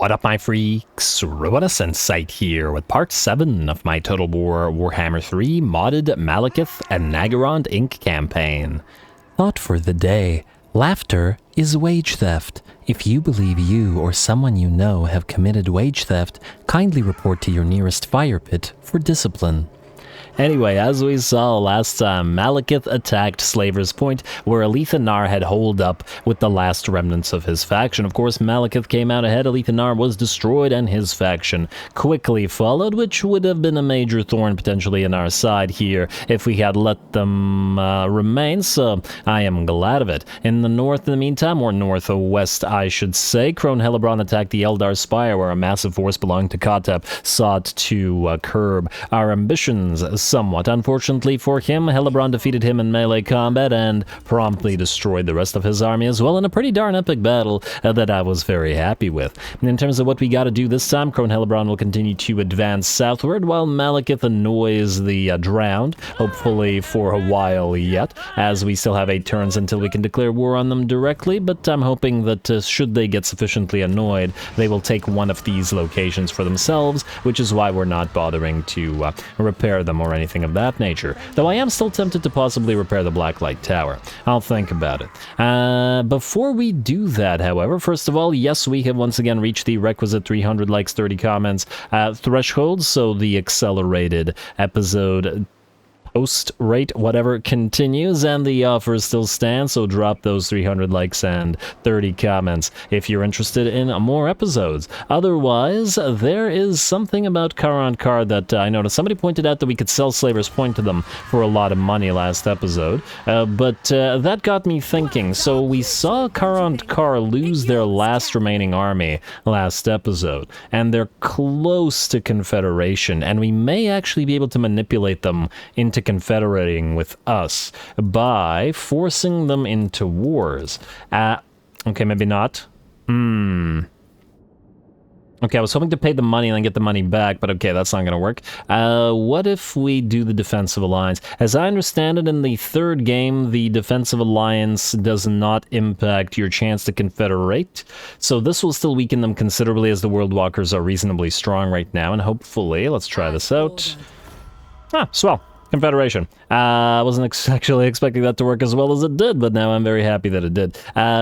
What up, my freaks? RuinousInsight here with part 7 of my Total War Warhammer 3 modded Malekith and Naggarond Inc. campaign. Thought for the day. Laughter is wage theft. If you believe you or someone you know have committed wage theft, kindly report to your nearest fire pit for discipline. Anyway, as we saw last time, Malekith attacked Slaver's Point, where Alethanar had holed up with the last remnants of his faction. Of course, Malekith came out ahead, Alethanar was destroyed, and his faction quickly followed, which would have been a major thorn potentially in our side here if we had let them remain, so I am glad of it. In the north, in the meantime, or northwest, I should say, Crone Hellebron attacked the Eldar Spire, where a massive force belonging to Kotep sought to curb our ambitions somewhat. Unfortunately for him, Hellebron defeated him in melee combat and promptly destroyed the rest of his army as well in a pretty darn epic battle that I was very happy with. In terms of what we gotta do this time, Crone Hellebron will continue to advance southward while Malekith annoys the drowned, hopefully for a while yet, as we still have 8 turns until we can declare war on them directly, but I'm hoping that should they get sufficiently annoyed, they will take one of these locations for themselves, which is why we're not bothering to repair them or anything of that nature. Though I am still tempted to possibly repair the Blacklight Tower. I'll think about it. Before we do that, however, first of all, yes, we have once again reached the requisite 300 likes, 30 comments threshold, so the accelerated episode post rate, whatever, continues, and the offer still stands, so drop those 300 likes and 30 comments if you're interested in more episodes. Otherwise, there is something about Naggarond Car that I noticed. Somebody pointed out that we could sell Slaver's Point to them for a lot of money last episode, but that got me thinking. So we saw Naggarond Car lose their last remaining army last episode, and they're close to Confederation, and we may actually be able to manipulate them into confederating with us by forcing them into wars. Okay, maybe not. Okay, I was hoping to pay the money and then get the money back, but okay, that's not going to work. What if we do the defensive alliance? As I understand it, in the third game, the defensive alliance does not impact your chance to confederate, so this will still weaken them considerably as the World Walkers are reasonably strong right now, and hopefully, let's try this out. Swell. Confederation. I wasn't actually expecting that to work as well as it did, but now I'm very happy that it did.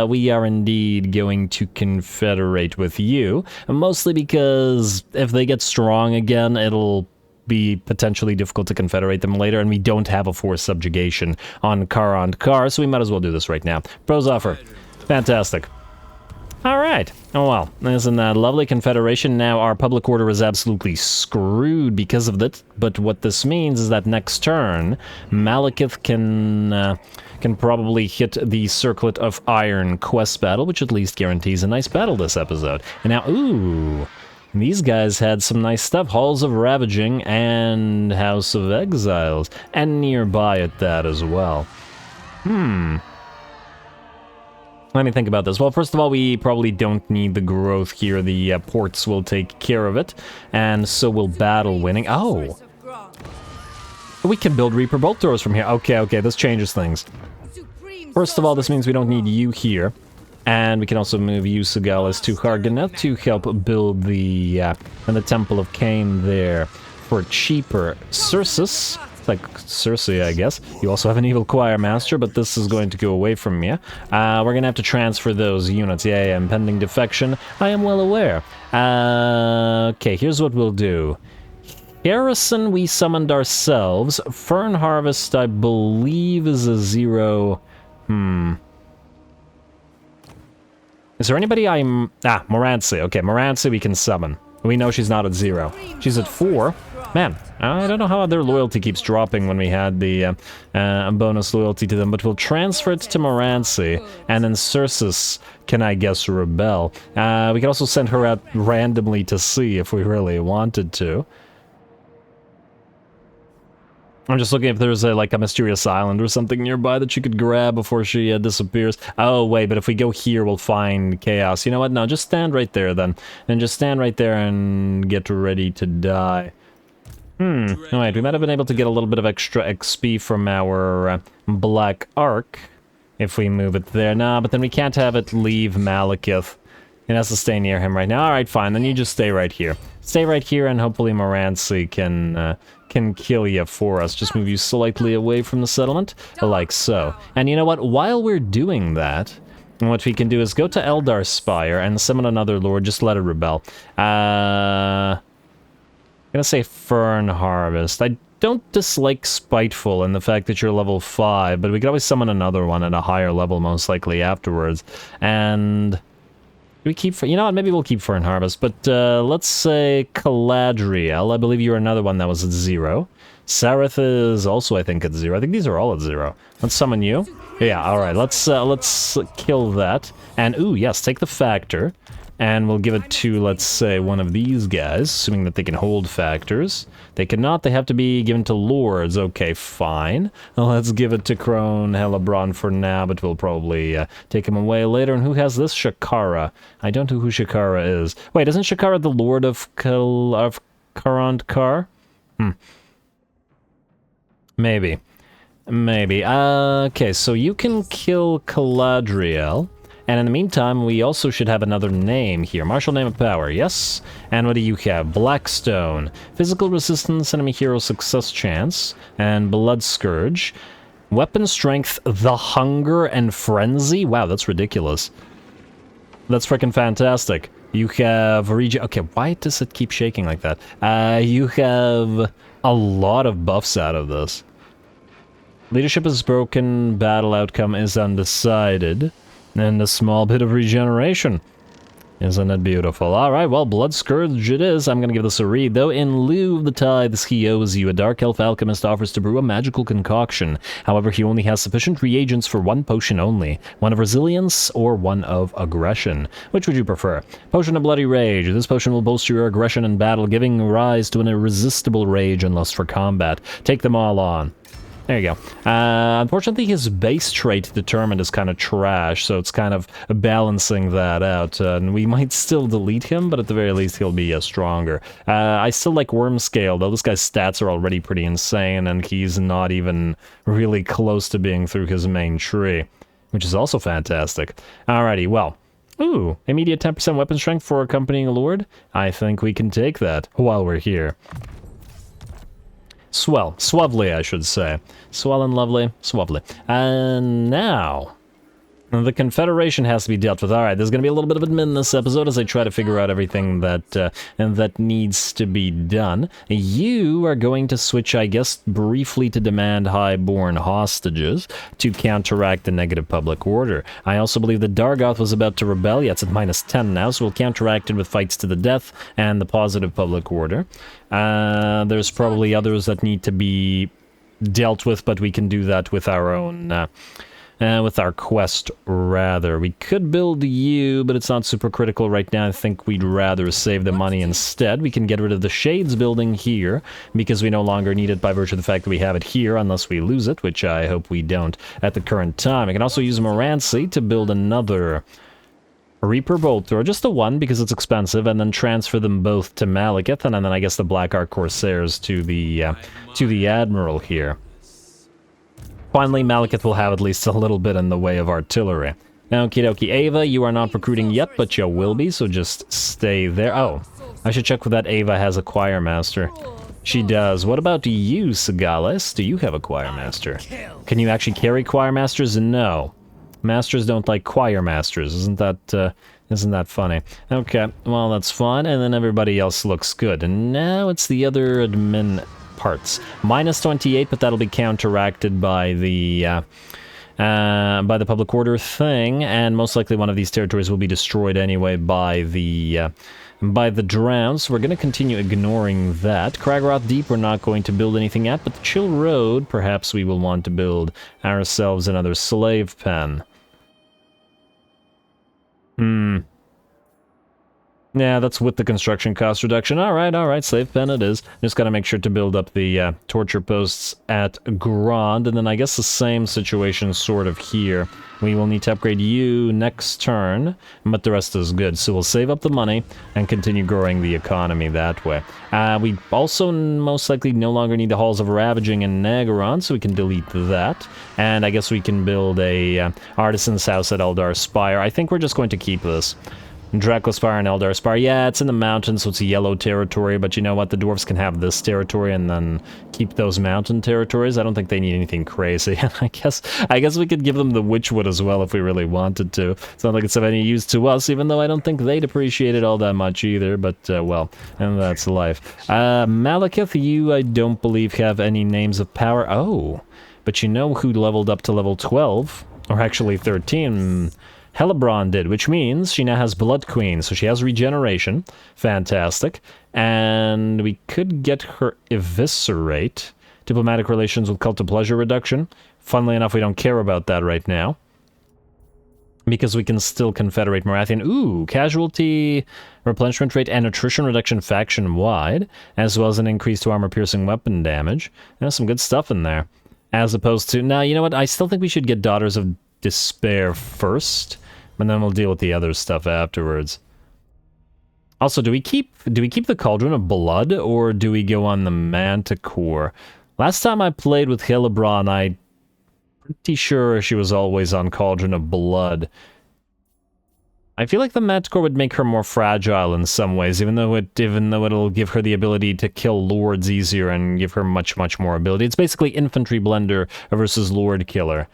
We are indeed going to confederate with you, mostly because if they get strong again, it'll be potentially difficult to confederate them later, and we don't have a forced subjugation on Naggarond Car, so we might as well do this right now. Pros offer. Fantastic. Alright. Oh well, isn't that lovely? Confederation. Now our public order is absolutely screwed because of that, but what this means is that next turn, Malekith can probably hit the Circlet of Iron quest battle, which at least guarantees a nice battle this episode. And now, ooh, these guys had some nice stuff. Halls of Ravaging and House of Exiles, and nearby at that as well. Let me think about this. Well, first of all, we probably don't need the growth here. The ports will take care of it, and so will battle winning. Oh! We can build Reaper Bolt Throwers from here. Okay, this changes things. First of all, this means we don't need you here, and we can also move you, Sugalis, to Harganeth to help build the Temple of Cain there for cheaper. Circus. Like Cersei, I guess. You also have an evil choir master, but this is going to go away from you. We're gonna have to transfer those units. Yeah, impending defection. I am well aware. Okay, here's what we'll do. Garrison we summoned ourselves. Fern Harvest, I believe, is a 0. Is there anybody Moranci. Okay, Moranci we can summon. We know she's not at 0. She's at 4. Man, I don't know how their loyalty keeps dropping when we had the bonus loyalty to them, but we'll transfer it to Moranci, and then Circus can, I guess, rebel. We can also send her out randomly to sea if we really wanted to. I'm just looking if there's like a mysterious island or something nearby that she could grab before she disappears. Oh, wait, but if we go here, we'll find chaos. You know what? No, just stand right there then. And just stand right there and get ready to die. Alright, we might have been able to get a little bit of extra XP from our Black Ark if we move it there. Nah, but then we can't have it leave Malekith It has to stay near him right now. Alright, fine. Then you just stay right here. Stay right here, and hopefully Morancy can kill you for us. Just move you slightly away from the settlement, like so. And you know what? While we're doing that, what we can do is go to Eldar Spire and summon another lord. Just let it rebel. I'm gonna say Fern Harvest. I don't dislike Spiteful and the fact that you're level 5, but we could always summon another one at a higher level, most likely, afterwards. And we keep... You know what? Maybe we'll keep Fern Harvest, but let's say Caladriel. I believe you're another one that was at 0. Sareth is also, I think, at 0. I think these are all at 0. Let's summon you. Yeah, alright. Let's kill that. And, ooh, yes, take the Factor. And we'll give it to, let's say, one of these guys, assuming that they can hold factors. They cannot, they have to be given to lords. Okay, fine. Well, let's give it to Crone Hellebrand for now, but we'll probably take him away later. And who has this? Shakara. I don't know who Shakara is. Wait, isn't Shakara the lord of Karand Kar? Maybe. Maybe. Okay, so you can kill Caladriel. And in the meantime, we also should have another name here. Martial Name of Power, yes? And what do you have? Blackstone. Physical Resistance, Enemy Hero Success Chance. And Blood Scourge. Weapon Strength, The Hunger and Frenzy? Wow, that's ridiculous. That's freaking fantastic. You have... Okay, why does it keep shaking like that? You have a lot of buffs out of this. Leadership is broken. Battle outcome is undecided. And a small bit of regeneration. Isn't it beautiful? Alright, well, Blood Scourge it is. I'm gonna give this a read, though. In lieu of the tithes he owes you, a Dark Elf Alchemist offers to brew a magical concoction. However, he only has sufficient reagents for one potion only. One of Resilience or one of Aggression. Which would you prefer? Potion of Bloody Rage. This potion will bolster your aggression in battle, giving rise to an irresistible rage and lust for combat. Take them all on. There you go. Unfortunately, his base trait determined is kind of trash, so it's kind of balancing that out. And we might still delete him, but at the very least, he'll be stronger. I still like Wormscale, though. This guy's stats are already pretty insane, and he's not even really close to being through his main tree, which is also fantastic. Alrighty, well. Ooh, immediate 10% weapon strength for accompanying a lord? I think we can take that while we're here. Swell. Swovely, I should say. Swell and lovely. Swovely. And now... the Confederation has to be dealt with. Alright, there's going to be a little bit of admin this episode as I try to figure out everything that needs to be done. You are going to switch, I guess, briefly to demand highborn hostages to counteract the negative public order. I also believe that Dargoth was about to rebel. Yeah, it's at -10 now, so we'll counteract it with fights to the death and the positive public order. There's probably others that need to be dealt with, but we can do that with our own... with our quest, rather. We could build you, but it's not super critical right now. I think we'd rather save the money instead. We can get rid of the Shades building here, because we no longer need it by virtue of the fact that we have it here, unless we lose it, which I hope we don't at the current time. I can also use Morancy to build another Reaper Bolt Thrower, just the one, because it's expensive, and then transfer them both to Malekith, and then I guess the Black Ark Corsairs to the Admiral here. Finally, Malekith will have at least a little bit in the way of artillery. Okie dokie. Ava, you are not recruiting yet, but you will be, so just stay there. Oh, I should check that Ava has a Choir Master. She does. What about you, Sagales? Do you have a Choir Master? Can you actually carry Choir Masters? No. Masters don't like Choir Masters. Isn't that funny? Okay, well, that's fine, and then everybody else looks good. And now it's the other admin... parts. -28, but that'll be counteracted by the public order thing, and most likely one of these territories will be destroyed anyway by the drown, so we're going to continue ignoring that. Kragroth Deep we're not going to build anything at, but the Chill Road, perhaps we will want to build ourselves another slave pen. Yeah, that's with the construction cost reduction. Alright, slave pen it is. Just gotta make sure to build up the torture posts at Grand, and then I guess the same situation sort of here. We will need to upgrade you next turn, but the rest is good. So we'll save up the money and continue growing the economy that way. We also most likely no longer need the Halls of Ravaging in Naggarond, so we can delete that. And I guess we can build a Artisan's House at Eldar Spire. I think we're just going to keep this. Draculaspire and Eldarspire. Yeah, it's in the mountains, so it's a yellow territory, but you know what? The dwarves can have this territory and then keep those mountain territories. I don't think they need anything crazy. I guess we could give them the Witchwood as well if we really wanted to. It's not like it's of any use to us, even though I don't think they'd appreciate it all that much either, but, well, and that's life. Malekith, you, I don't believe, have any names of power. Oh, but you know who leveled up to level 12? Or actually 13? Hellebron did, which means she now has Blood Queen, so she has regeneration. Fantastic. And we could get her Eviscerate. Diplomatic relations with Cult of Pleasure reduction. Funnily enough, we don't care about that right now, because we can still Confederate Morathian. Ooh, casualty replenishment rate and attrition reduction faction-wide, as well as an increase to armor-piercing weapon damage. There's some good stuff in there. As opposed to... Now, you know what? I still think we should get Daughters of Despair first, and then we'll deal with the other stuff afterwards. Also, do we keep the Cauldron of Blood, or do we go on the Manticore? Last time I played with Hellebron, I'm pretty sure she was always on Cauldron of Blood. I feel like the Manticore would make her more fragile in some ways, even though it'll give her the ability to kill lords easier and give her much more ability. It's basically Infantry Blender versus Lord Killer.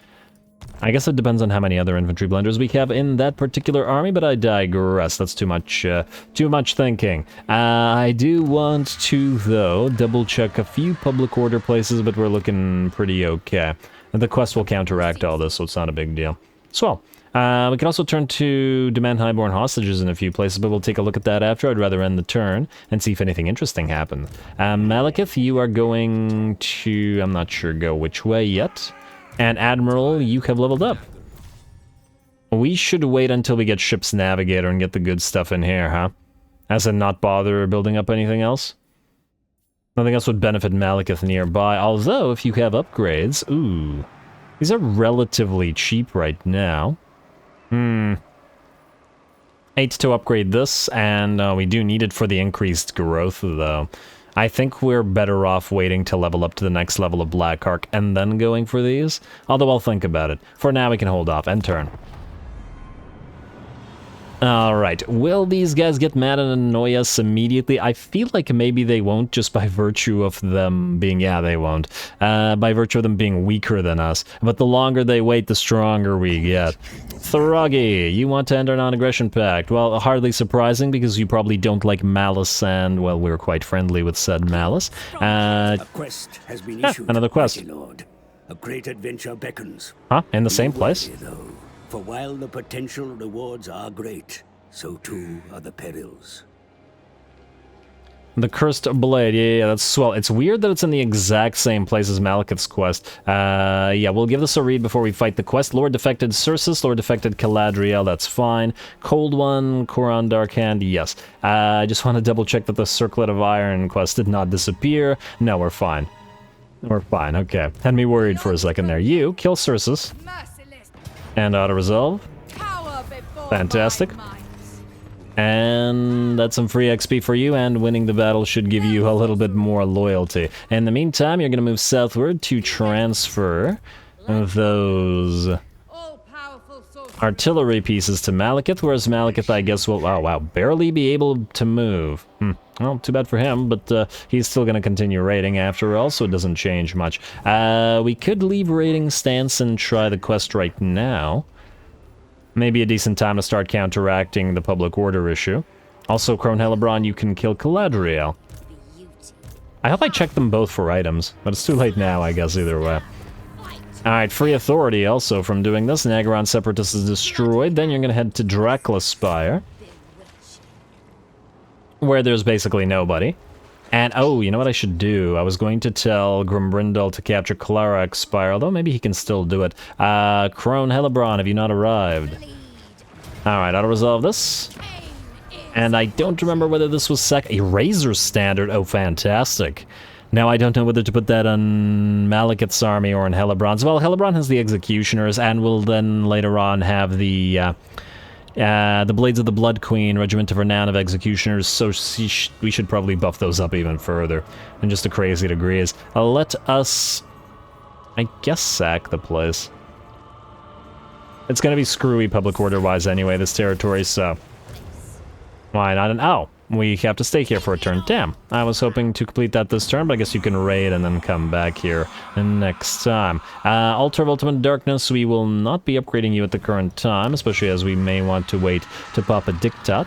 I guess it depends on how many other infantry blenders we have in that particular army, but I digress. That's too much thinking. I do want to, though, double-check a few public order places, but we're looking pretty okay. And the quest will counteract all this, so it's not a big deal. Swell. We can also turn to demand highborn hostages in a few places, but we'll take a look at that after. I'd rather end the turn and see if anything interesting happens. Malekith, you are going to... I'm not sure go which way yet. And Admiral, you have leveled up. We should wait until we get Ship's Navigator and get the good stuff in here, huh? As in not bother building up anything else? Nothing else would benefit Malekith nearby, although if you have upgrades... Ooh. These are relatively cheap right now. 8 to upgrade this, and we do need it for the increased growth, though. I think we're better off waiting to level up to the next level of Black Ark and then going for these. Although I'll think about it. For now, we can hold off. End turn. Alright, will these guys get mad and annoy us immediately? I feel like maybe they won't, just by virtue of them being... Yeah, they won't. By virtue of them being weaker than us. But the longer they wait, the stronger we get. Throggy, you want to end our non-aggression pact? Well, hardly surprising, because you probably don't like malice, and, well, we're quite friendly with said malice. A quest has been issued, another quest. mighty Lord. A great adventure beckons. Huh? In the same Be place? wary, though, for while the potential rewards are great, so too are the perils. The Cursed Blade, yeah, that's swell. It's weird that it's in the exact same place as Malekith's quest. Yeah, we'll give this a read before we fight the quest. Lord Defected Circus, Lord Defected Caladriel, that's fine. Cold One, Koron Darkhand, yes. I just want to double check that the Circlet of Iron quest did not disappear. No, we're fine. We're fine, okay. Had me worried for a second there. You, kill Circus. And auto-resolve. Fantastic. And that's some free XP for you, and winning the battle should give you a little bit more loyalty. In the meantime, you're going to move southward to transfer those artillery pieces to Malekith, whereas Malekith, I guess, will, oh wow, barely be able to move. Well, too bad for him, but he's still going to continue raiding after all, so it doesn't change much. We could leave raiding stance and try the quest right now. Maybe a decent time to start counteracting the public order issue. Also, Crone Hellebron, you can kill Caladriel. I hope I checked them both for items, but it's too late now, I guess, either way. Alright, free authority also from doing this. Naggarond Separatist is destroyed. Then you're going to head to Draculaspire, where there's basically nobody. And, oh, you know what I should do? I was going to tell Grimbrindal to capture Clarax Spire, although maybe he can still do it. Crone Hellebron, have you not arrived? Alright, I'll resolve this. And I don't remember whether this was a Razor Standard. Oh, fantastic. Now I don't know whether to put that on Malekith's army or on Hellebron's. Well, Hellebron has the Executioners, and will then later on have the Blades of the Blood Queen, Regiment of Renown of Executioners, so we should probably buff those up even further, in just a crazy degrees. Let us, I guess, sack the place. It's gonna be screwy public order-wise anyway, this territory, so Why not? Oh, we have to stay here for a turn. Damn, I was hoping to complete that this turn, but I guess you can raid and then come back here next time. Altar of Ultimate Darkness, we will not be upgrading you at the current time, especially as we may want to wait to pop a Diktat.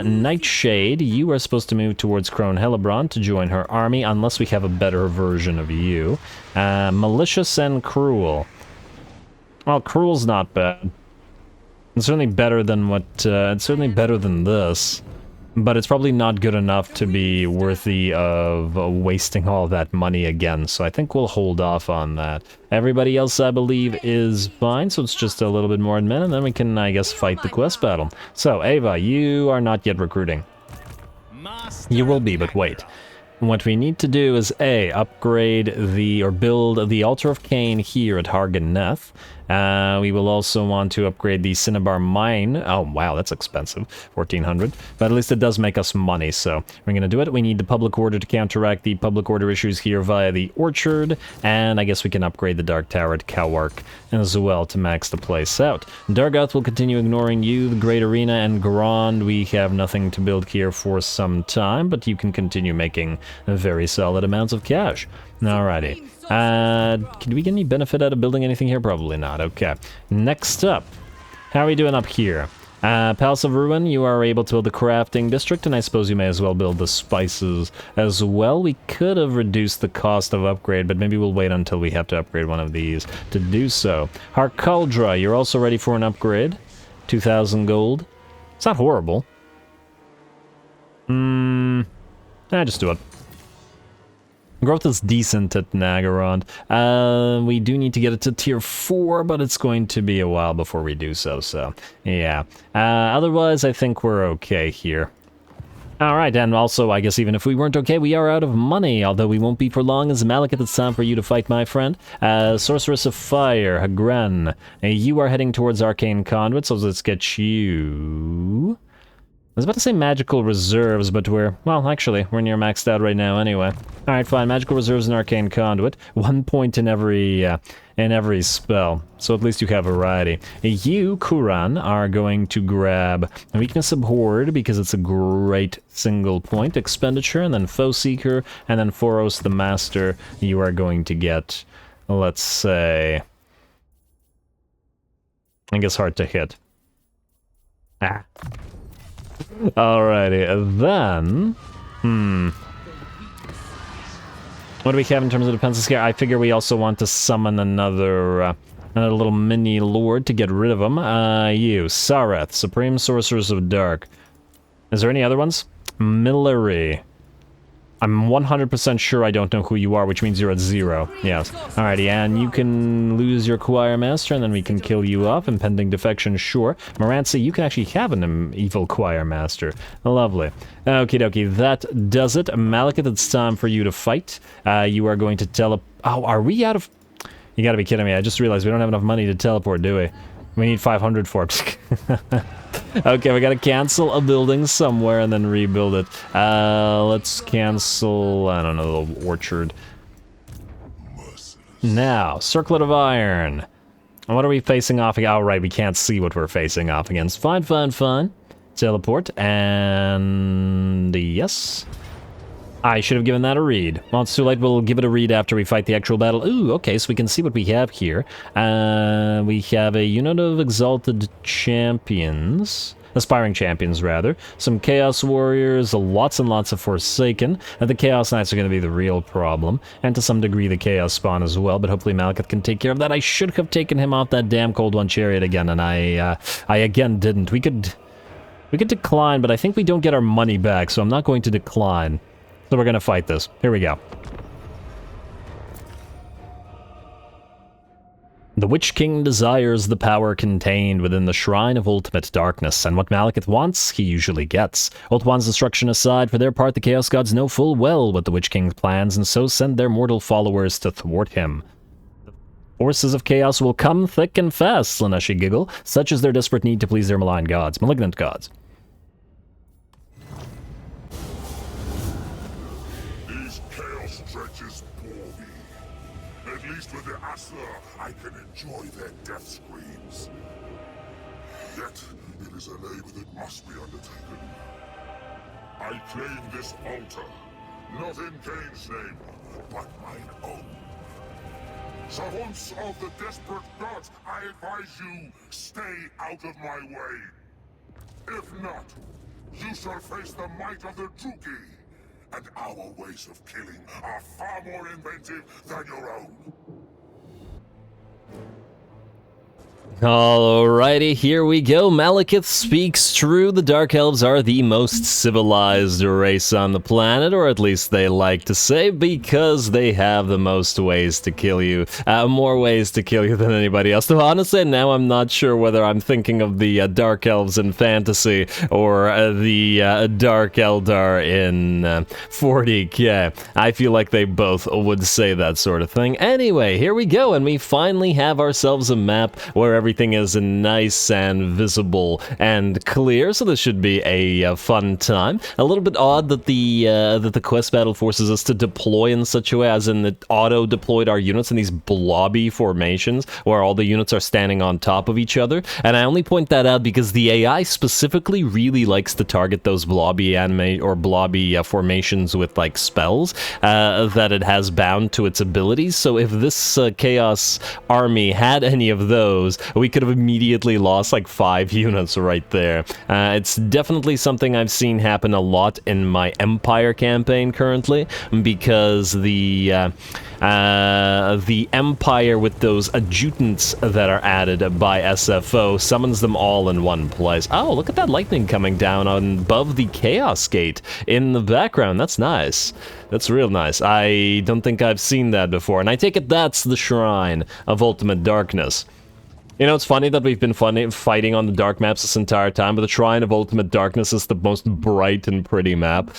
Nightshade, you are supposed to move towards Crone Hellebron to join her army, unless we have a better version of you. Malicious and Cruel. Well, Cruel's not bad. It's certainly better than what, it's certainly better than this, but it's probably not good enough to be worthy of wasting all that money again, so I think we'll hold off on that. Everybody else, I believe, is fine, so it's just a little bit more admin, and then we can, I guess, fight the quest battle. So, Ava, you are not yet recruiting. You will be, but wait. What we need to do is A, upgrade or build the Altar of Cain here at Harganneth. We will also want to upgrade the Cinnabar Mine. Oh, wow, that's expensive. 1,400. But at least it does make us money, so we're going to do it. We need the public order to counteract the public order issues here via the Orchard, and I guess we can upgrade the Dark Tower at Cowark as well to max the place out. Dargoth will continue ignoring you, the Great Arena, and Grand. We have nothing to build here for some time, but you can continue making very solid amounts of cash. Alrighty. Can we get any benefit out of building anything here? Probably not. Okay. Next up. How are we doing up here? Palace of Ruin, you are able to build the crafting district, and I suppose you may as well build the spices as well. We could have reduced the cost of upgrade, but maybe we'll wait until we have to upgrade one of these to do so. Harkaldra, you're also ready for an upgrade. 2,000 gold. It's not horrible. Just do it. Growth is decent at Naggarond. We do need to get it to tier 4, but it's going to be a while before we do so, yeah. Otherwise, I think we're okay here. Alright, and also, I guess even if we weren't okay, we are out of money, although we won't be for long, as Malekith, it's time for you to fight, my friend. Sorceress of Fire, Hagren. You are heading towards Arcane Conduit, so let's get you... I was about to say magical reserves, but well, actually, we're near maxed out right now anyway. Alright, fine, magical reserves and arcane conduit. 1 point in every spell, so at least you have variety. You, Kuran, are going to grab Weakness Abhorred, because it's a great single point expenditure, and then Foe Seeker, and then Foros the Master, you are going to get, let's say... I guess hard to hit. Alrighty, then... What do we have in terms of defenses here? I figure we also want to summon another little mini lord to get rid of him. You, Sareth, Supreme Sorcerers of Dark. Is there any other ones? Millery. I'm 100% sure I don't know who you are, which means you're at 0. Yes. Alrighty, and you can lose your Choir Master, and then we can kill you off. Impending defection, sure. Morancy, you can actually have an evil Choir Master. Lovely. Okie dokie, that does it. Malekith, it's time for you to fight. You are going to Oh, are we out of... You gotta be kidding me. I just realized we don't have enough money to teleport, do we? We need 500 for it. Okay, we gotta cancel a building somewhere and then rebuild it. Let's cancel, I don't know, the orchard. Now, Circlet of Iron. What are we facing off against? Oh, right, we can't see what we're facing off against. Fine. Teleport, and yes. I should have given that a read. Well, it's too late. We'll give it a read after we fight the actual battle. Ooh, okay, so we can see what we have here. We have a unit of exalted champions. Aspiring champions, rather. Some Chaos Warriors, lots and lots of Forsaken. The Chaos Knights are going to be the real problem. And to some degree the Chaos Spawn as well, but hopefully Malekith can take care of that. I should have taken him off that damn Cold One Chariot again, and I again didn't. We could decline, but I think we don't get our money back, so I'm not going to decline. So we're gonna fight this. Here we go. The Witch King desires the power contained within the Shrine of Ultimate Darkness, and what Malekith wants, he usually gets. Ult One's destruction aside, for their part the Chaos Gods know full well what the Witch King's plans, and so send their mortal followers to thwart him. The forces of chaos will come thick and fast, Slaneshi giggle, such is their desperate need to please their malignant gods. With the Asur, I can enjoy their death screams. Yet, it is a labor that must be undertaken. I claim this altar, not in Kane's name, but mine own. So once of the desperate gods, I advise you, stay out of my way. If not, you shall face the might of the Druki, and our ways of killing are far more inventive than your own. Alrighty, here we go. Malekith speaks true. The Dark Elves are the most civilized race on the planet, or at least they like to say, because they have the most ways to kill you. More ways to kill you than anybody else. Though honestly, now I'm not sure whether I'm thinking of the Dark Elves in fantasy or the Dark Eldar in 40k. I feel like they both would say that sort of thing. Anyway, here we go, and we finally have ourselves a map where everything is nice and visible and clear, so this should be a fun time. A little bit odd that the quest battle forces us to deploy in such a way, as in it auto-deployed our units in these blobby formations, where all the units are standing on top of each other. And I only point that out because the AI specifically really likes to target those blobby formations with like spells that it has bound to its abilities. So if this Chaos army had any of those, we could have immediately lost like 5 units right there. It's definitely something I've seen happen a lot in my Empire campaign currently, because the Empire with those adjutants that are added by SFO summons them all in one place. Oh, look at that lightning coming down above the Chaos Gate in the background. That's nice. That's real nice. I don't think I've seen that before, and I take it that's the Shrine of Ultimate Darkness. You know, it's funny that we've been fighting on the dark maps this entire time, but the Shrine of Ultimate Darkness is the most bright and pretty map.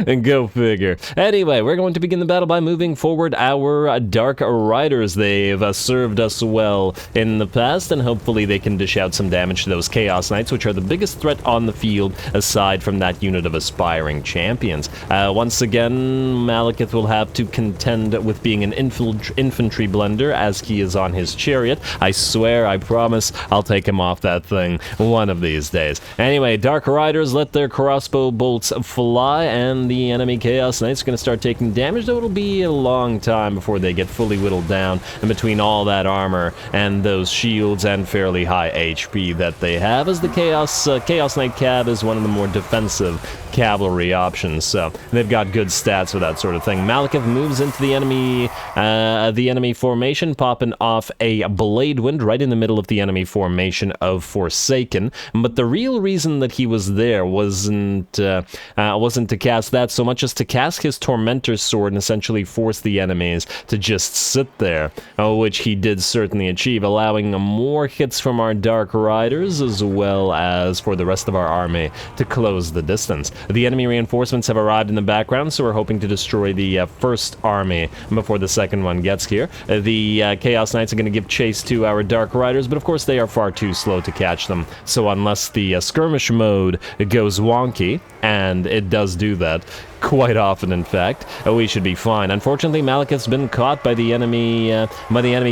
And go figure. Anyway, we're going to begin the battle by moving forward our Dark Riders. They've served us well in the past, and hopefully they can dish out some damage to those Chaos Knights, which are the biggest threat on the field, aside from that unit of aspiring champions. Once again, Malekith will have to contend with being an infantry blender, as he is on his chariot. I swear, I promise, I'll take him off that thing one of these days. Anyway, Dark Riders let their crossbow bolts fly, and the enemy Chaos Knights are going to start taking damage, though it'll be a long time before they get fully whittled down, and between all that armor and those shields and fairly high HP that they have, as the Chaos Knight cab is one of the more defensive cavalry options, so they've got good stats for that sort of thing. Malekith moves into the enemy formation, popping off a Blade Wind right in the middle of the enemy formation of Forsaken, but the real reason that he was there wasn't to cast that so much as to cast his Tormentor's Sword and essentially force the enemies to just sit there, which he did certainly achieve, allowing more hits from our Dark Riders as well as for the rest of our army to close the distance. The enemy reinforcements have arrived in the background, so we're hoping to destroy the first army before the second one gets here. The Chaos Knights are going to give chase to our Dark Riders, but of course they are far too slow to catch them, so unless the skirmish mode goes wonky, and it does do that quite often, in fact, we should be fine. Unfortunately, Malekith's been caught by the enemy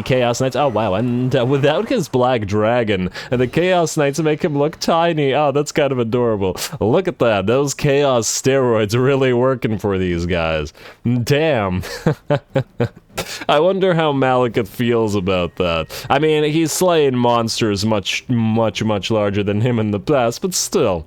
Chaos Knights. Oh wow, and without his Black Dragon, the Chaos Knights make him look tiny. Oh, that's kind of adorable. Look at that, those Chaos steroids are really working for these guys. Damn. I wonder how Malekith feels about that. I mean, he's slaying monsters much larger than him in the past, but still.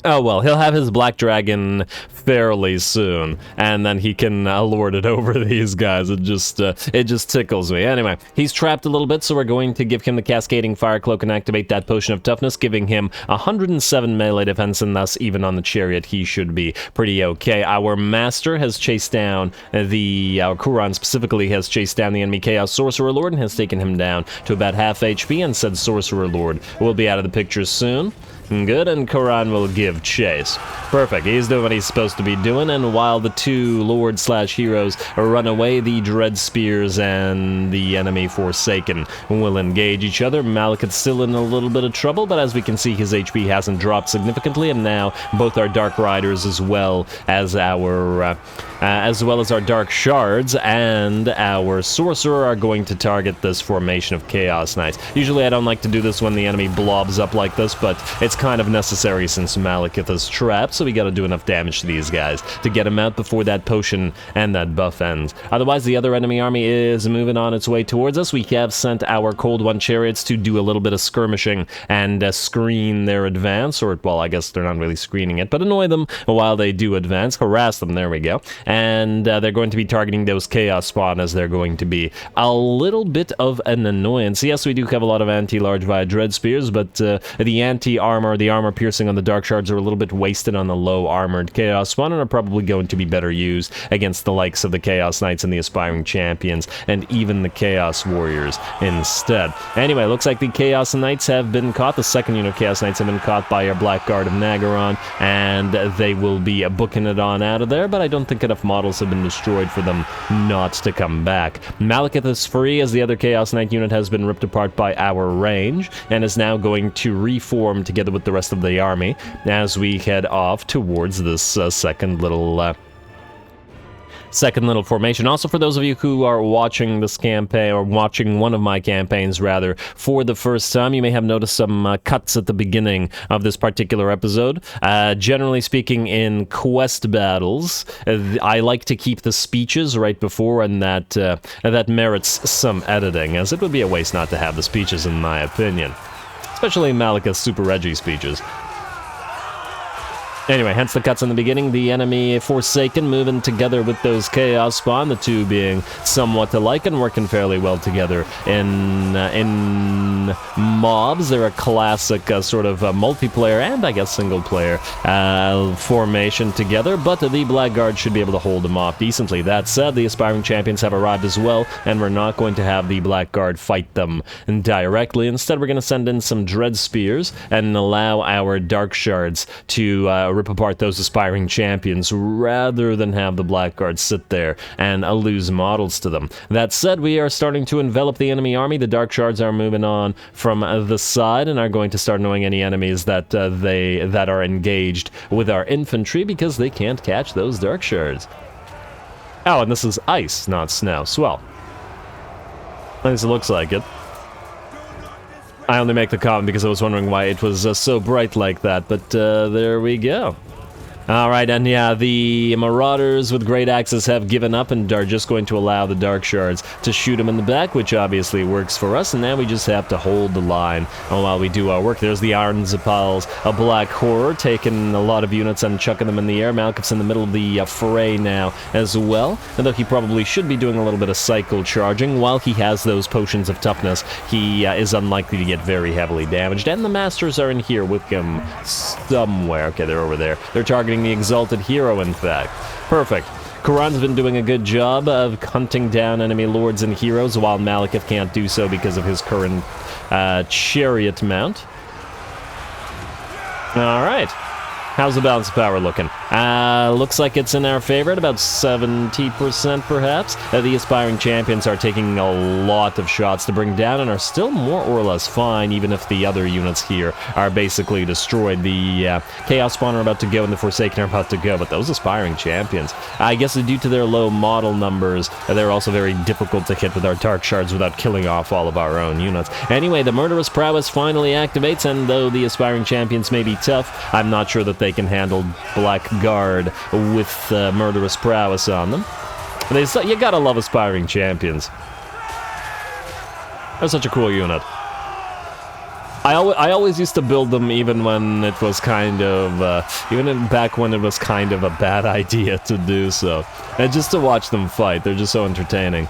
Oh well, he'll have his Black Dragon fairly soon, and then he can lord it over these guys. It just tickles me. Anyway, he's trapped a little bit, so we're going to give him the Cascading Fire Cloak and activate that Potion of Toughness, giving him 107 melee defense, and thus, even on the chariot, he should be pretty okay. Our Master has chased down our Kuran specifically has chased down the enemy Chaos Sorcerer Lord and has taken him down to about half HP, and said Sorcerer Lord will be out of the picture soon. Good, and Kuran will give chase. Perfect, he's doing what he's supposed to be doing, and while the two Lord/Heroes run away, the Dread Spears and the enemy Forsaken will engage each other. Malekith's still in a little bit of trouble, but as we can see, his HP hasn't dropped significantly, and now both our Dark Riders as well as our as well as our Dark Shards and our Sorcerer are going to target this formation of Chaos Knights. Usually I don't like to do this when the enemy blobs up like this, but it's kind of necessary since Malekith is trapped, so we gotta do enough damage to these guys to get him out before that potion and that buff ends. Otherwise, the other enemy army is moving on its way towards us. We have sent our Cold One chariots to do a little bit of skirmishing and screen their advance, or, well, I guess they're not really screening it, but annoy them while they do advance, harass them, there we go. And they're going to be targeting those Chaos Spawn, as they're going to be a little bit of an annoyance. Yes, we do have a lot of anti-large via Dread Spears, but the anti-armor, the armor piercing on the Dark Shards are a little bit wasted on the low-armored Chaos Spawn, and are probably going to be better used against the likes of the Chaos Knights and the Aspiring Champions, and even the Chaos Warriors instead. Anyway, looks like the Chaos Knights have been caught. The second unit of Chaos Knights have been caught by our Blackguard of Naggarond, and they will be booking it on out of there, but I don't think enough models have been destroyed for them not to come back. Malekith is free, as the other Chaos Knight unit has been ripped apart by our range, and is now going to reform together with the rest of the army as we head off towards this second little formation. Also, for those of you who are watching this campaign, or watching one of my campaigns rather, for the first time, you may have noticed some cuts at the beginning of this particular episode. Generally speaking, in quest battles, I like to keep the speeches right before, and that merits some editing, as it would be a waste not to have the speeches, in my opinion. Especially Malekith's super edgy speeches. Anyway, hence the cuts in the beginning. The enemy Forsaken moving together with those Chaos Spawn, the two being somewhat alike and working fairly well together in mobs. They're a classic sort of multiplayer and, I guess, single-player formation together, but the Blackguard should be able to hold them off decently. That said, the Aspiring Champions have arrived as well, and we're not going to have the Blackguard fight them directly. Instead, we're going to send in some Dread Spears and allow our Dark Shards to rip apart those Aspiring Champions, rather than have the Blackguard sit there and lose models to them. That said, we are starting to envelop the enemy army. The Dark Shards are moving on from the side and are going to start annoying any enemies that are engaged with our infantry, because they can't catch those Dark Shards. Oh, and this is ice, not snow. Swell. At least it looks like it. I only make the comment because I was wondering why it was so bright like that, but there we go. Alright, and yeah, the Marauders with Great Axes have given up and are just going to allow the Dark Shards to shoot them in the back, which obviously works for us, and now we just have to hold the line while we do our work. There's the Iron Zapals, a Black Horror, taking a lot of units and chucking them in the air. Malekith's in the middle of the fray now as well, although he probably should be doing a little bit of cycle charging. While he has those potions of toughness, he is unlikely to get very heavily damaged, and the Masters are in here with him somewhere. Okay, they're over there. They're targeting the Exalted Hero, in fact. Perfect. Quran's been doing a good job of hunting down enemy lords and heroes, while Malekith can't do so because of his current chariot mount. Alright. How's the balance of power looking? Looks like it's in our favor at about 70% perhaps. The Aspiring Champions are taking a lot of shots to bring down and are still more or less fine, even if the other units here are basically destroyed. The Chaos Spawn are about to go and the Forsaken are about to go, but those Aspiring Champions, I guess due to their low model numbers, they're also very difficult to hit with our Dark Shards without killing off all of our own units. Anyway, the Murderous Prowess finally activates, and though the Aspiring Champions may be tough, I'm not sure that they can handle Blackguard with Murderous Prowess on them. You gotta love Aspiring Champions. They're such a cool unit. I always used to build them even when it was kind of, back when it was kind of a bad idea to do so. And just to watch them fight, they're just so entertaining.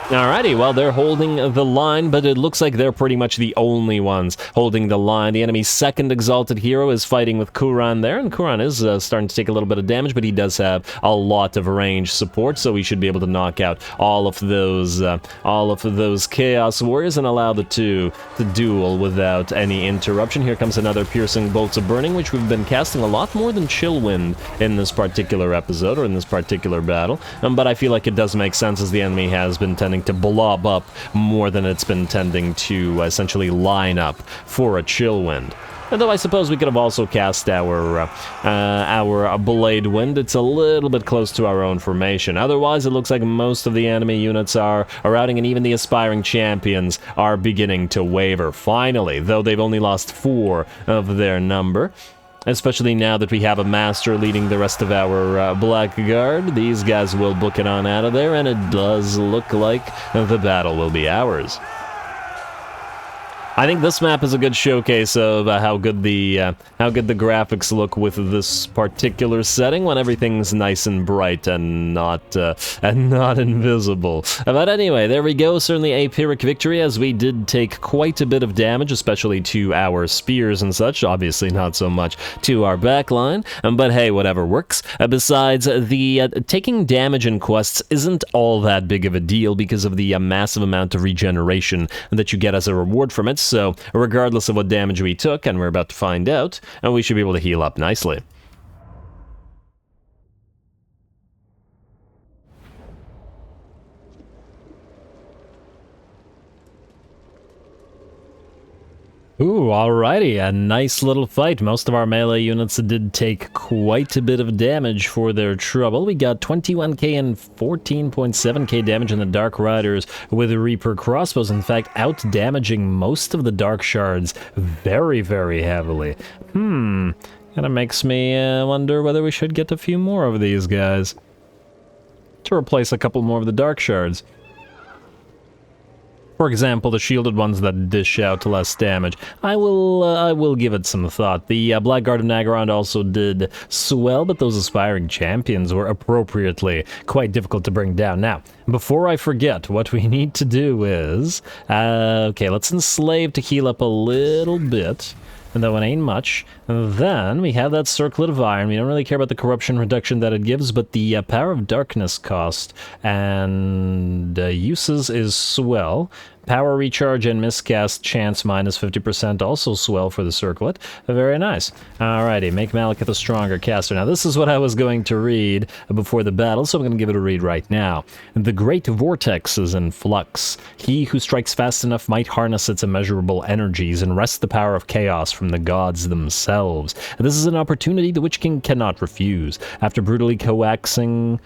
Alrighty, well, they're holding the line, but it looks like they're pretty much the only ones holding the line. The enemy's second Exalted Hero is fighting with Quran there, and Quran is starting to take a little bit of damage, but he does have a lot of range support, so we should be able to knock out all of those Chaos Warriors and allow the two to duel without any interruption. Here comes another Piercing Bolts of Burning, which we've been casting a lot more than Chillwind in this particular episode, or in this particular battle, but I feel like it does make sense as the enemy has been tending to blob up more than it's been tending to essentially line up for a Chillwind. Although I suppose we could have also cast our Blade Wind. It's a little bit close to our own formation. Otherwise, it looks like most of the enemy units are routing, and even the aspiring champions are beginning to waver. Finally, though they've only lost 4 of their number. Especially now that we have a master leading the rest of our Blackguard, these guys will book it on out of there, and it does look like the battle will be ours. I think this map is a good showcase of how good the graphics look with this particular setting when everything's nice and bright and not invisible. But anyway, there we go. Certainly a Pyrrhic victory, as we did take quite a bit of damage, especially to our spears and such. Obviously, not so much to our backline, but hey, whatever works. Besides, the taking damage in quests isn't all that big of a deal because of the massive amount of regeneration that you get as a reward from it. So, regardless of what damage we took, and we're about to find out, we should be able to heal up nicely. Ooh, alrighty, a nice little fight. Most of our melee units did take quite a bit of damage for their trouble. We got 21k and 14.7k damage in the Dark Riders with Reaper crossbows. In fact, out-damaging most of the Dark Shards very, very heavily. Kinda makes me wonder whether we should get a few more of these guys to replace a couple more of the Dark Shards. For example, the shielded ones that dish out less damage. I will give it some thought. The Blackguard of Naggarond also did swell, but those aspiring champions were appropriately quite difficult to bring down. Now, before I forget, what we need to do is... okay, let's enslave to heal up a little bit. And though it ain't much, then we have that Circlet of Iron. We don't really care about the corruption reduction that it gives, but the Power of Darkness cost and uses is swell. Power recharge and miscast chance minus 50% also swell for the Circlet. Very nice. Alrighty, make Malekith a stronger caster. Now this is what I was going to read before the battle, so I'm going to give it a read right now. The great vortex is in flux. He who strikes fast enough might harness its immeasurable energies and wrest the power of chaos from the gods themselves. This is an opportunity the Witch King cannot refuse. After brutally coaxing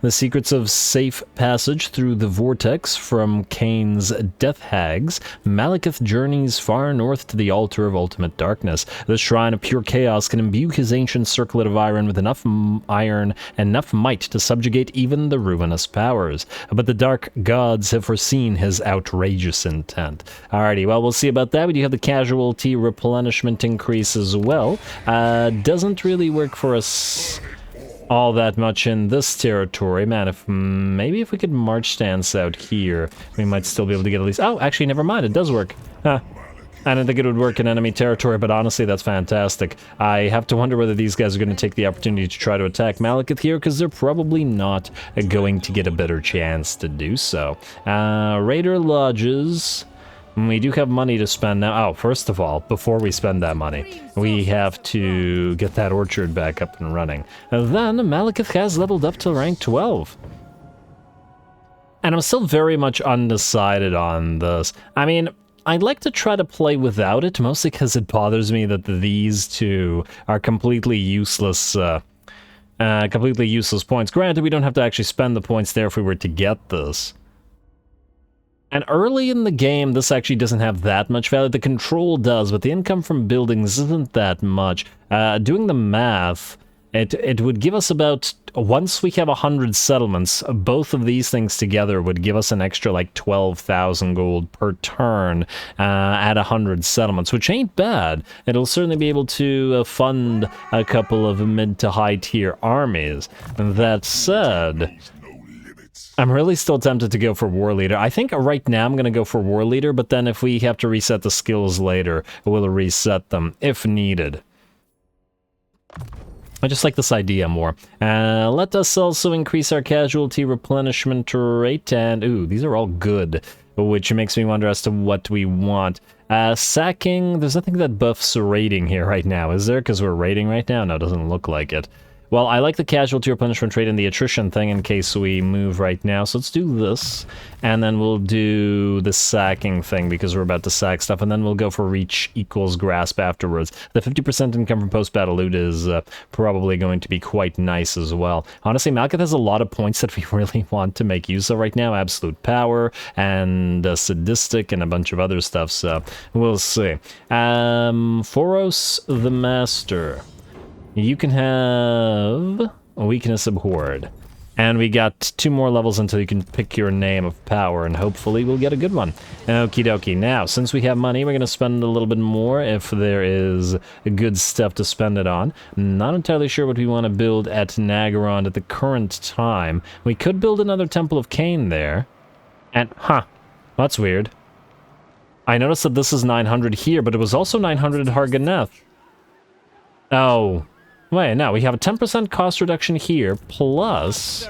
the secrets of safe passage through the vortex from Cain's death hags, Malekith journeys far north to the altar of ultimate darkness. The shrine of pure chaos can imbue his ancient circlet of iron with enough iron and enough might to subjugate even the ruinous powers. But the dark gods have foreseen his outrageous intent. Alrighty, well, we'll see about that. We do have the casualty replenishment increase as well. Doesn't really work for us all that much in this territory. Man, maybe if we could march stance out here, we might still be able to get at least... Oh, actually, never mind, it does work. Huh. I didn't think it would work in enemy territory, but honestly, that's fantastic. I have to wonder whether these guys are going to take the opportunity to try to attack Malekith here, because they're probably not going to get a better chance to do so. Raider Lodges... We do have money to spend now. Oh, first of all, before we spend that money, we have to get that orchard back up and running. And then Malekith has leveled up to rank 12. And I'm still very much undecided on this. I mean, I'd like to try to play without it, mostly because it bothers me that these two are completely useless points. Granted, we don't have to actually spend the points there if we were to get this. And early in the game, this actually doesn't have that much value. The control does, but the income from buildings isn't that much. Doing the math, it would give us about... Once we have 100 settlements, both of these things together would give us an extra, like, 12,000 gold per turn at 100 settlements, which ain't bad. It'll certainly be able to fund a couple of mid to high tier armies. That said... I'm really still tempted to go for War Leader. I think right now I'm going to go for War Leader, but then if we have to reset the skills later, we'll reset them if needed. I just like this idea more. Let us also increase our casualty replenishment rate, and ooh, these are all good, which makes me wonder as to what we want. Sacking, there's nothing that buffs raiding here right now, is there? Because we're raiding right now? No, it doesn't look like it. Well, I like the casualty or punishment rate and the attrition thing in case we move right now. So let's do this, and then we'll do the sacking thing because we're about to sack stuff, and then we'll go for reach equals grasp afterwards. The 50% income from post-battle loot is probably going to be quite nice as well. Honestly, Malekith has a lot of points that we really want to make use of right now. Absolute power and sadistic and a bunch of other stuff, so we'll see. Foros the Master. You can have a weakness abhorred. And we got 2 more levels until you can pick your name of power, and hopefully we'll get a good one. Okie dokie. Now, since we have money, we're going to spend a little bit more if there is good stuff to spend it on. Not entirely sure what we want to build at Naggarond at the current time. We could build another Temple of Cain there. And, that's weird. I noticed that this is 900 here, but it was also 900 at Harganeth. Oh. Wait, no, we have a 10% cost reduction here, plus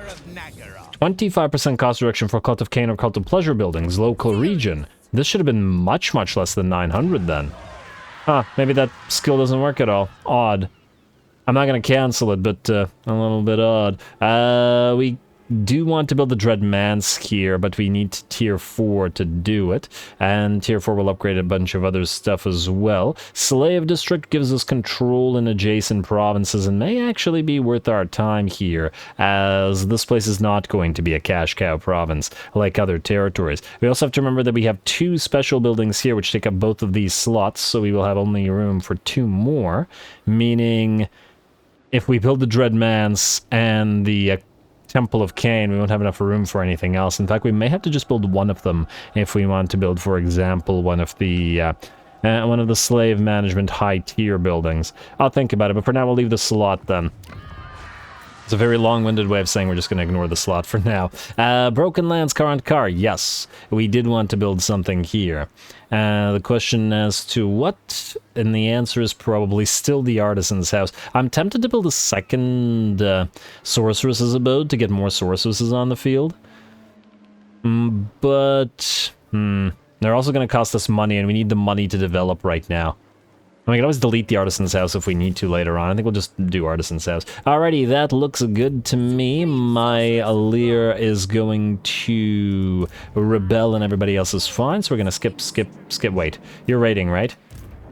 25% cost reduction for Cult of Cain or Cult of Pleasure buildings, local region. This should have been much, much less than 900 then. Maybe that skill doesn't work at all. Odd. I'm not going to cancel it, but a little bit odd. We do want to build the Dreadmansk here, but we need tier 4 to do it, and tier 4 will upgrade a bunch of other stuff as well. Slave District gives us control in adjacent provinces and may actually be worth our time here, as this place is not going to be a cash cow province like other territories. We also have to remember that we have 2 special buildings here which take up both of these slots, so we will have only room for 2 more, meaning if we build the Dreadmansk and the Temple of Cain, we won't have enough room for anything else. In fact, we may have to just build one of them if we want to build, for example, one of the slave management high tier buildings. I'll think about it, but for now we'll leave the slot then. It's a very long-winded way of saying we're just going to ignore the slot for now. Broken Lands Current Car, yes. We did want to build something here. The question as to what, and the answer is probably still the Artisan's House. I'm tempted to build a second Sorceress's Abode to get more Sorceresses on the field. But, they're also going to cost us money, and we need the money to develop right now. We can always delete the Artisan's House if we need to later on. I think we'll just do Artisan's House. Alrighty, that looks good to me. My Alir is going to rebel and everybody else is fine, so we're going to skip. Wait, you're raiding, right?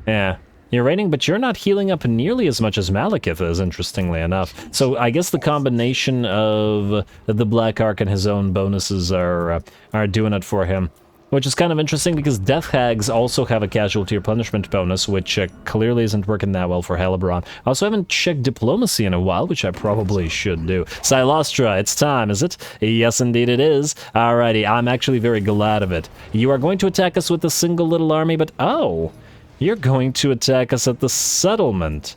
Yeah, you're raiding, but you're not healing up nearly as much as Malekith is, interestingly enough. So I guess the combination of the Black Ark and his own bonuses are doing it for him. Which is kind of interesting because Death Hags also have a casualty or punishment bonus, which clearly isn't working that well for Helibron. I also haven't checked diplomacy in a while, which I probably should do. Silostra, it's time, is it? Yes, indeed it is. Alrighty, I'm actually very glad of it. You are going to attack us with a single little army, but oh, you're going to attack us at the settlement.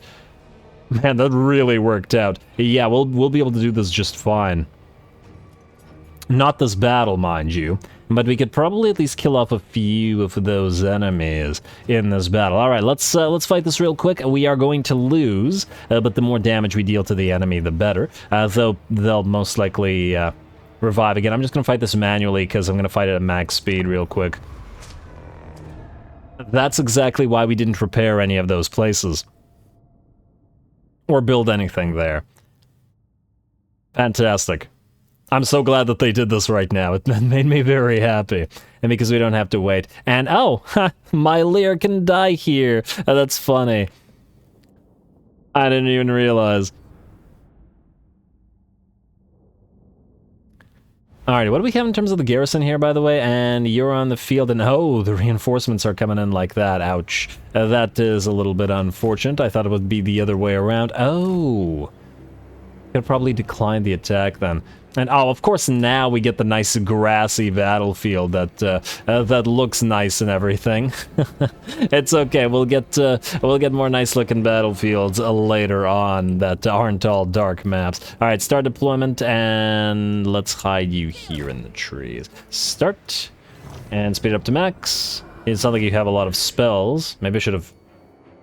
Man, that really worked out. Yeah, we'll be able to do this just fine. Not this battle, mind you. But we could probably at least kill off a few of those enemies in this battle. All right, let's fight this real quick. We are going to lose, but the more damage we deal to the enemy, the better. Though they'll most likely revive again. I'm just going to fight this manually because I'm going to fight it at max speed real quick. That's exactly why we didn't repair any of those places. Or build anything there. Fantastic. I'm so glad that they did this right now. It made me very happy. And because we don't have to wait. And, oh, my Lear can die here. That's funny. I didn't even realize. Alright, what do we have in terms of the garrison here, by the way? And you're on the field, and oh, the reinforcements are coming in like that. Ouch. That is a little bit unfortunate. I thought it would be the other way around. Oh. Could probably decline the attack then. And oh, of course, now we get the nice grassy battlefield that looks nice and everything. It's okay. We'll get more nice-looking battlefields later on that aren't all dark maps. All right, start deployment, and let's hide you here in the trees. Start, and speed up to max. It's not like you have a lot of spells. Maybe I should have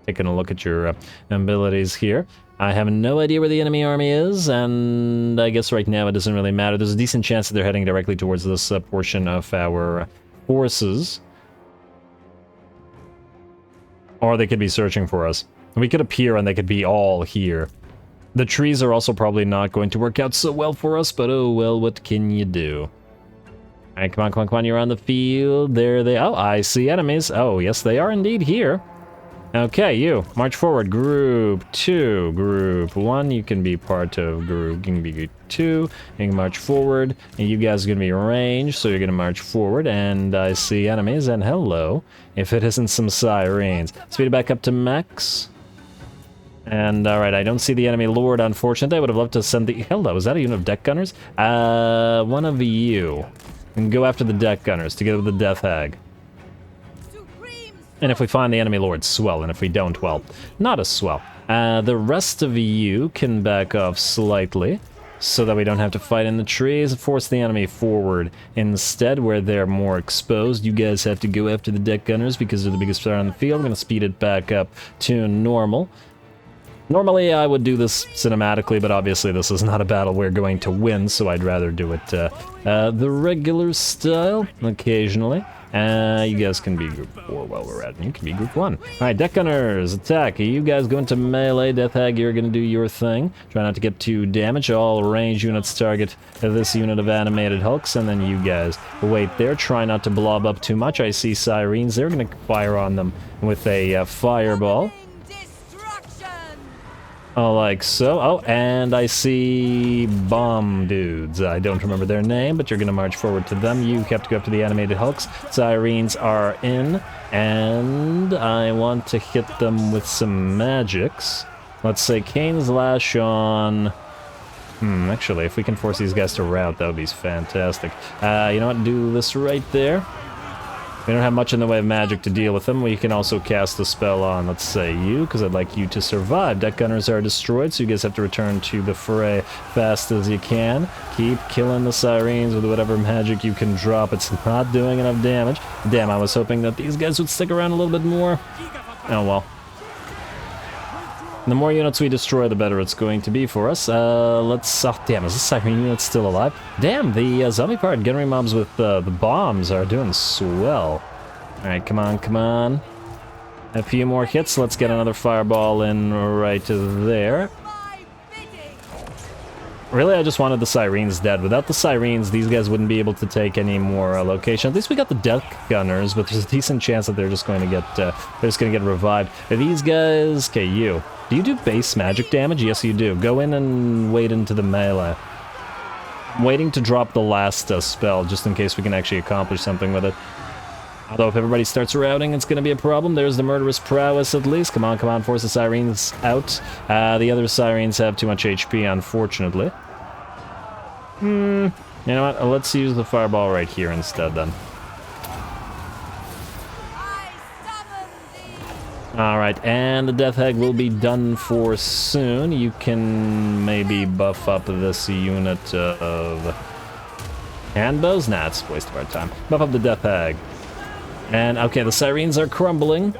taken a look at your abilities here. I have no idea where the enemy army is, and I guess right now it doesn't really matter. There's a decent chance that they're heading directly towards this portion of our forces. Or they could be searching for us. We could appear and they could be all here. The trees are also probably not going to work out so well for us, but oh well, what can you do? Alright, come on, come on, come on, you're on the field. There they... Oh, I see enemies. Oh, yes, they are indeed here. Okay, you, march forward. Group 2, Group 1, you can be part of Group, you can be Group 2, you can march forward, and you guys are going to be ranged, so you're going to march forward, and I see enemies, and hello, if it isn't some sirens. Speed it back up to max. And, alright, I don't see the enemy lord, unfortunately. I would have loved to send the... Hello, is that a unit of deck gunners? One of you. And go after the deck gunners, together with the Death Hag. And if we find the enemy lord, swell, and if we don't, well, not as swell. The rest of you can back off slightly, so that we don't have to fight in the trees. Force the enemy forward instead, where they're more exposed. You guys have to go after the deck gunners because they're the biggest threat on the field. I'm going to speed it back up to normal. Normally I would do this cinematically, but obviously this is not a battle we're going to win, so I'd rather do it the regular style occasionally. You guys can be Group 4 while we're at it. You can be Group 1. Alright, Deck Gunners, attack. You guys go into melee. Death Hag, you're going to do your thing. Try not to get too damaged. All range units target this unit of animated hulks, and then you guys wait there. Try not to blob up too much. I see sirens. They're going to fire on them with a fireball. Like so. Oh, and I see bomb dudes. I don't remember their name, but you're going to march forward to them. You have to go up to the animated hulks. Sirens are in, and I want to hit them with some magics. Let's say Cain's Lash on... actually, if we can force these guys to rout, that would be fantastic. You know what? Do this right there. We don't have much in the way of magic to deal with them. We can also cast a spell on, let's say, you, because I'd like you to survive. Deck gunners are destroyed, so you guys have to return to the fray fast as you can. Keep killing the sirens with whatever magic you can drop. It's not doing enough damage. Damn, I was hoping that these guys would stick around a little bit more. Oh well. The more units we destroy, the better it's going to be for us. Let's... Oh, damn, is this siren unit still alive? Damn, the zombie-powered gunnery mobs with the bombs are doing swell. Alright, come on, come on. A few more hits. Let's get another fireball in right there. Really, I just wanted the sirens dead. Without the sirens, these guys wouldn't be able to take any more location. At least we got the deck gunners, but there's a decent chance that they're just going to get revived. Are these guys... Okay, you. Do you do base magic damage? Yes, you do. Go in and wait into the melee. I'm waiting to drop the last spell, just in case we can actually accomplish something with it. Although if everybody starts routing, it's going to be a problem. There's the murderous prowess at least. Come on, force the sirens out. The other sirens have too much HP, unfortunately. You know what? Let's use the fireball right here instead, then. Alright, and the Death Hag will be done for soon. You can maybe buff up this unit of handbows? Nah, it's a waste of our time. Buff up the Death Hag. And, okay, the sirens are crumbling.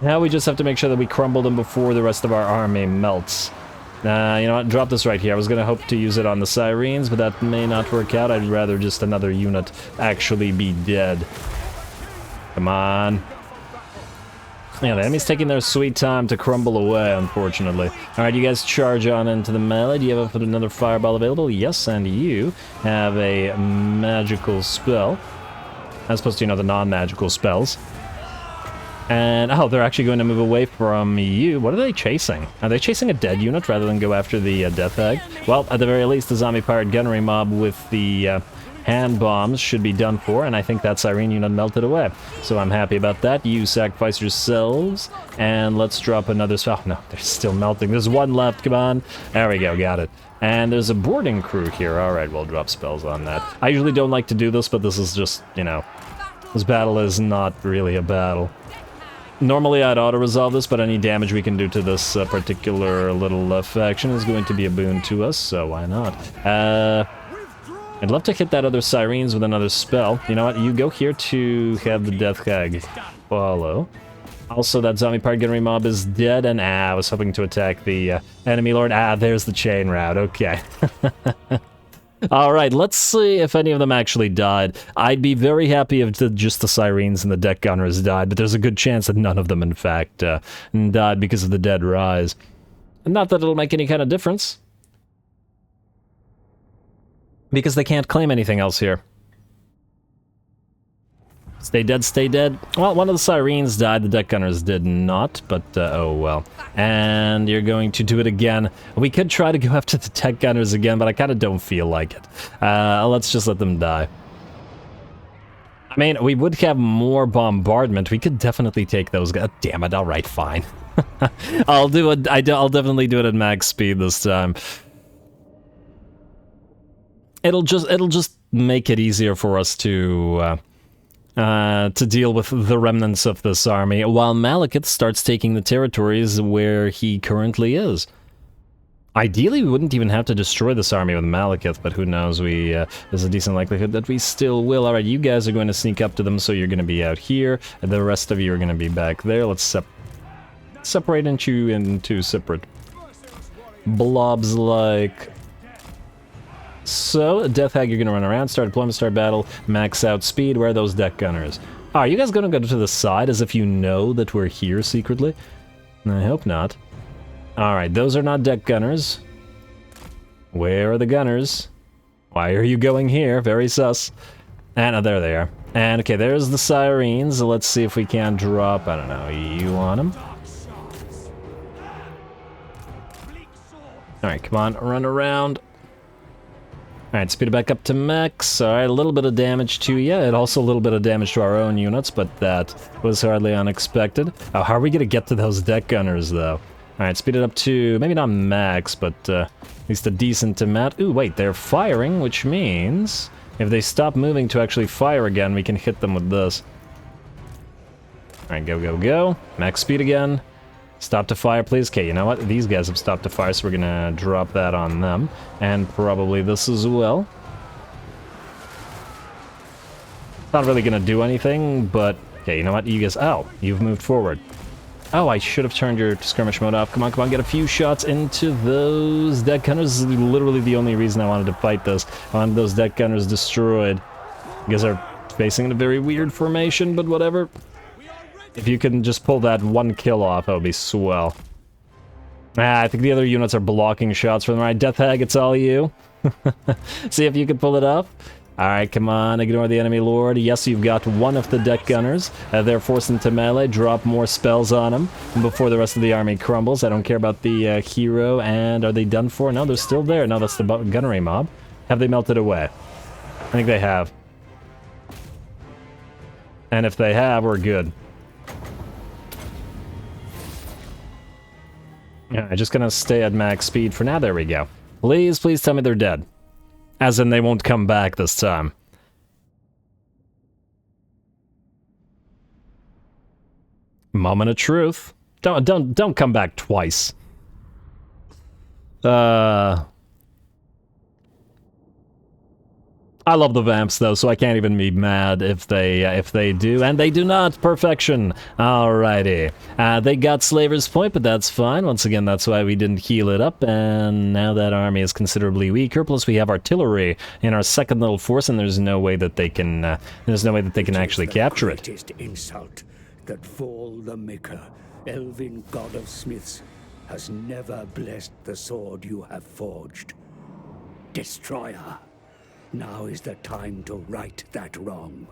Now we just have to make sure that we crumble them before the rest of our army melts. You know what? Drop this right here. I was going to hope to use it on the sirens, but that may not work out. I'd rather just another unit actually be dead. Come on. Yeah, the enemy's taking their sweet time to crumble away, unfortunately. Alright, you guys charge on into the melee. Do you have another fireball available? Yes, and you have a magical spell. As opposed to, you know, the non-magical spells. And, oh, they're actually going to move away from you. What are they chasing? Are they chasing a dead unit rather than go after the Death Hag? Well, at the very least, the zombie-powered gunnery mob with the hand bombs should be done for, and I think that siren unit melted away. So I'm happy about that. You sacrifice yourselves, and let's drop another spell. Oh, no, they're still melting. There's one left, come on. There we go, got it. And there's a boarding crew here. Alright, we'll drop spells on that. I usually don't like to do this, but this is just, you know, this battle is not really a battle. Normally I'd auto-resolve this, but any damage we can do to this particular little faction is going to be a boon to us, so why not? I'd love to hit that other sirens with another spell. You know what? You go here to have the Death Hag follow. Also, that zombie-powered gunnery mob is dead, and I was hoping to attack the enemy lord. There's the chain route. Okay. Alright, let's see if any of them actually died. I'd be very happy if just the sirens and the deck gunners died, but there's a good chance that none of them, in fact, died because of the dead rise. Not that it'll make any kind of difference. Because they can't claim anything else here. Stay dead, stay dead. Well, one of the Sirens died, the deck gunners did not, but oh well. And you're going to do it again. We could try to go after the deck gunners again, but I kind of don't feel like it. Let's just let them die. I mean, we would have more bombardment. We could definitely take those guys. Damn it, alright, fine. I'll definitely do it at max speed this time. It'll just make it easier for us to deal with the remnants of this army, while Malekith starts taking the territories where he currently is. Ideally, we wouldn't even have to destroy this army with Malekith, but who knows, there's a decent likelihood that we still will. Alright, you guys are going to sneak up to them, so you're going to be out here, and the rest of you are going to be back there. Let's separate into separate blobs like so. Death Hag, you're going to run around, start deployment, start battle, max out speed. Where are those deck gunners? Are you guys going to go to the side as if you know that we're here secretly? I hope not. Alright, those are not deck gunners. Where are the gunners? Why are you going here? Very sus. And oh, there they are. And okay, there's the Sirens. Let's see if we can drop, I don't know, you on them. Alright, come on, run around. Alright, speed it back up to max. Alright, a little bit of damage to you, and also a little bit of damage to our own units, but that was hardly unexpected. Oh, how are we gonna get to those deck gunners, though? Alright, speed it up to, maybe not max, but at least a decent amount. Ooh, wait, they're firing, which means if they stop moving to actually fire again, we can hit them with this. Alright, go, go, go. Max speed again. Stop to fire, please. Okay, you know what? These guys have stopped to fire, so we're gonna drop that on them. And probably this as well. Not really gonna do anything, but... Okay, you know what? You guys... Oh, you've moved forward. Oh, I should have turned your skirmish mode off. Come on, come on, get a few shots into those deck gunners. This is literally the only reason I wanted to fight this. I wanted those deck gunners destroyed. You guys are facing a very weird formation, but whatever. If you can just pull that one kill off, that would be swell. I think the other units are blocking shots from the right. Death Hag, it's all you. See if you can pull it off. Alright, come on, ignore the enemy lord. Yes, you've got one of the deck gunners. They're forced into melee. Drop more spells on them before the rest of the army crumbles. I don't care about the hero. And are they done for? No, they're still there. No, that's the gunnery mob. Have they melted away? I think they have. And if they have, we're good. Yeah, I'm just gonna stay at max speed for now. There we go. Please, please tell me they're dead. As in, they won't come back this time. Moment of truth. Don't come back twice. I love the vamps though, so I can't even be mad if they do, and they do not. Perfection. Alrighty. They got Slaver's Point, but that's fine. Once again, that's why we didn't heal it up, and now that army is considerably weaker. Plus, we have artillery in our second little force, and there's no way that they can. Actually capture it. Greatest insult that Fall the Maker, elven god of smiths, has never blessed the sword you have forged. Destroyer. Now is the time to right that wrong.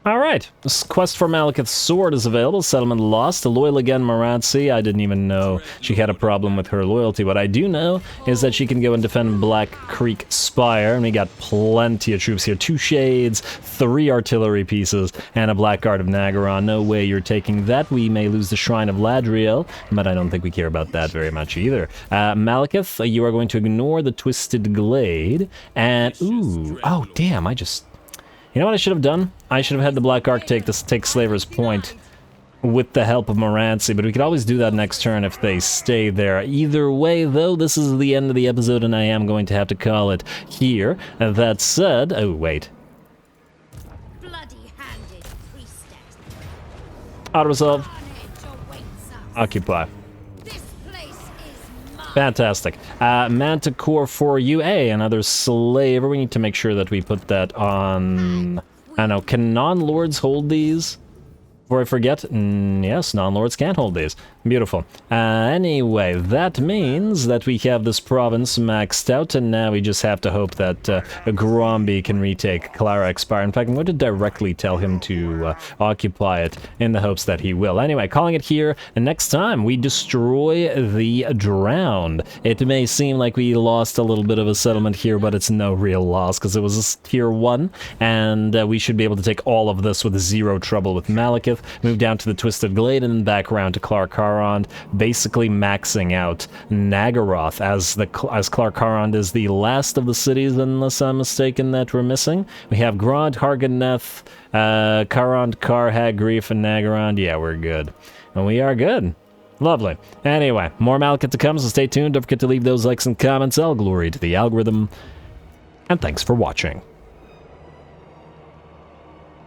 Alright, this quest for Malekith's sword is available. Settlement lost. Loyal again, Maratsi. I didn't even know she had a problem with her loyalty. What I do know is that she can go and defend Black Creek Spire, and we got plenty of troops here. 2 shades, 3 artillery pieces, and a Black Guard of Naggarond. No way you're taking that. We may lose the Shrine of Ladriel, but I don't think we care about that very much either. Malekith, you are going to ignore the Twisted Glade, and... Ooh, oh damn, You know what I should have done? I should have had the Black Ark take Slaver's Point with the help of Morancy, but we could always do that next turn if they stay there. Either way, though, this is the end of the episode, and I am going to have to call it here. That said... Oh, wait. Bloody-handed priestess. Auto-resolve. Occupy. Fantastic. Manticore for you. Hey, another slaver. We need to make sure that we put that on... I don't know, can non-lords hold these? Before I forget, yes, non-lords can't hold these. Beautiful. Anyway, that means that we have this province maxed out, and now we just have to hope that Gromby can retake Clara Expire. In fact, I'm going to directly tell him to occupy it in the hopes that he will. Anyway, calling it here, and next time we destroy the Drowned. It may seem like we lost a little bit of a settlement here, but it's no real loss, because it was a tier 1, and we should be able to take all of this with zero trouble with Malekith, move down to the Twisted Glade, and then back around to Clarkarond, basically maxing out Naggaroth, as Clarkarond is the last of the cities, unless I'm mistaken, that we're missing. We have Grond, Harganeth, Karond, Karhag, Grief, and Naggarond. Yeah, we're good. And we are good. Lovely. Anyway, more Malekith to come, so stay tuned. Don't forget to leave those likes and comments. All glory to the algorithm. And thanks for watching.